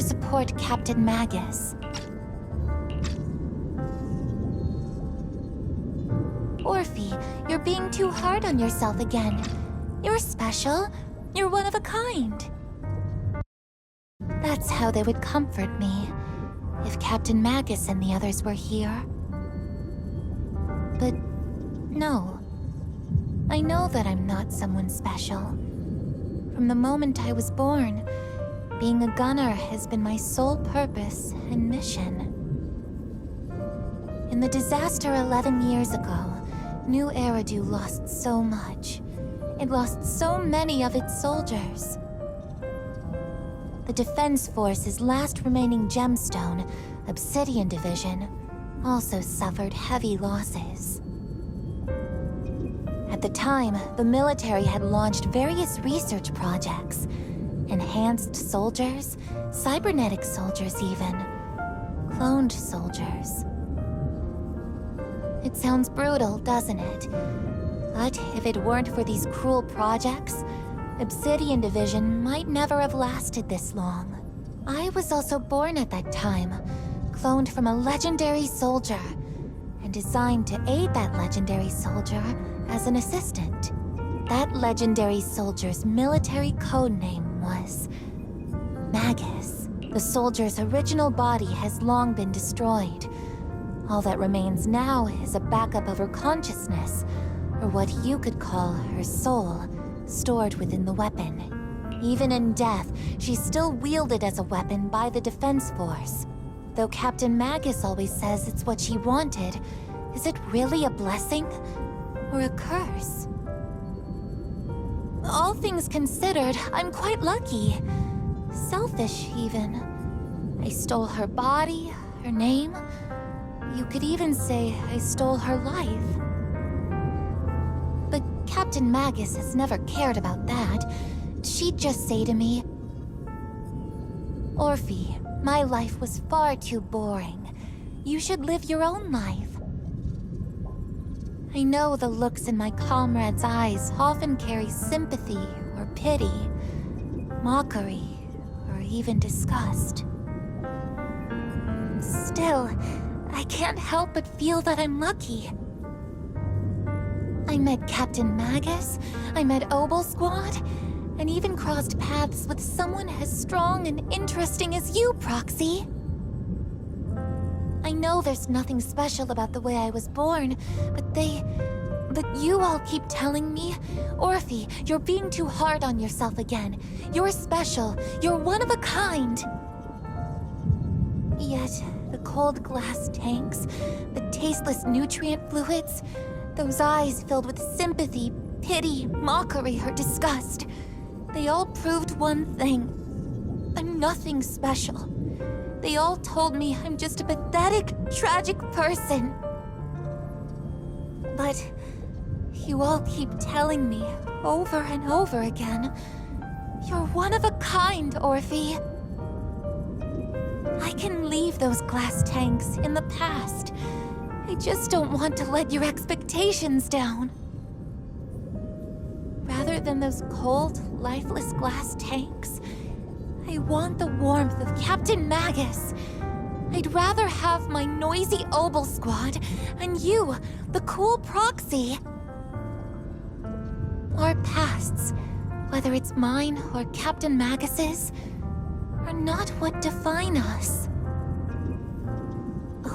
support Captain Magus. Orphe, you're being too hard on yourself again. You're special. You're one of a kind. That's how they would comfort me, if Captain Magus and the others were here. But no. I know that I'm not someone special. From the moment I was born, being a gunner has been my sole purpose and mission. In the disaster 11 years ago, New Eridu lost so much. It lost so many of its soldiers. The Defense Force's last remaining gemstone, Obsidian Division, also suffered heavy losses. At the time, the military had launched various research projects. Enhanced soldiers, cybernetic soldiers even, cloned soldiers. It sounds brutal, doesn't it? But if it weren't for these cruel projects, Obsidian Division might never have lasted this long. I was also born at that time, cloned from a legendary soldier, and designed to aid that legendary soldier as an assistant. That legendary soldier's military code name was Magus. The soldier's original body has long been destroyed. All that remains now is a backup of her consciousness, or what you could call her soul, stored within the weapon. Even in death, she's still wielded as a weapon by the Defense Force. Though Captain Magus always says it's what she wanted, is it really a blessing or a curse? All things considered, I'm quite lucky. Selfish, even. I stole her body, her name. You could even say I stole her life. But Captain Magus has never cared about that. She'd just say to me, Orphe, my life was far too boring. You should live your own life. I know the looks in my comrades' eyes often carry sympathy or pity, mockery, or even disgust. Still, I can't help but feel that I'm lucky. I met Captain Magus, I met Obel Squad, and even crossed paths with someone as strong and interesting as you, Proxy. I know there's nothing special about the way I was born, but you all keep telling me, Orphe, you're being too hard on yourself again. You're special, you're one of a kind. Yet, the cold glass tanks, the tasteless nutrient fluids, those eyes filled with sympathy, pity, mockery, or disgust, they all proved one thing. I'm nothing special. They all told me I'm just a pathetic, tragic person. But you all keep telling me over and over again, you're one of a kind, Orphe. I can leave those glass tanks in the past. I just don't want to let your expectations down. Rather than those cold, lifeless glass tanks, I want the warmth of Captain Magus. I'd rather have my noisy Obel Squad and you, the cool Proxy. Our pasts, whether it's mine or Captain Magus's, are not what define us.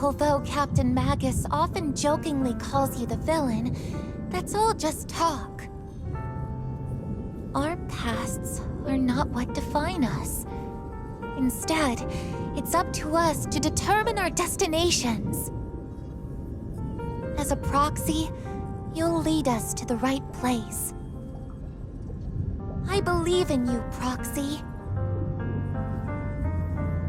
Although Captain Magus often jokingly calls you the villain, that's all just talk. Our pasts are not what define us. Instead, it's up to us to determine our destinations. As a Proxy, you'll lead us to the right place. I believe in you, Proxy.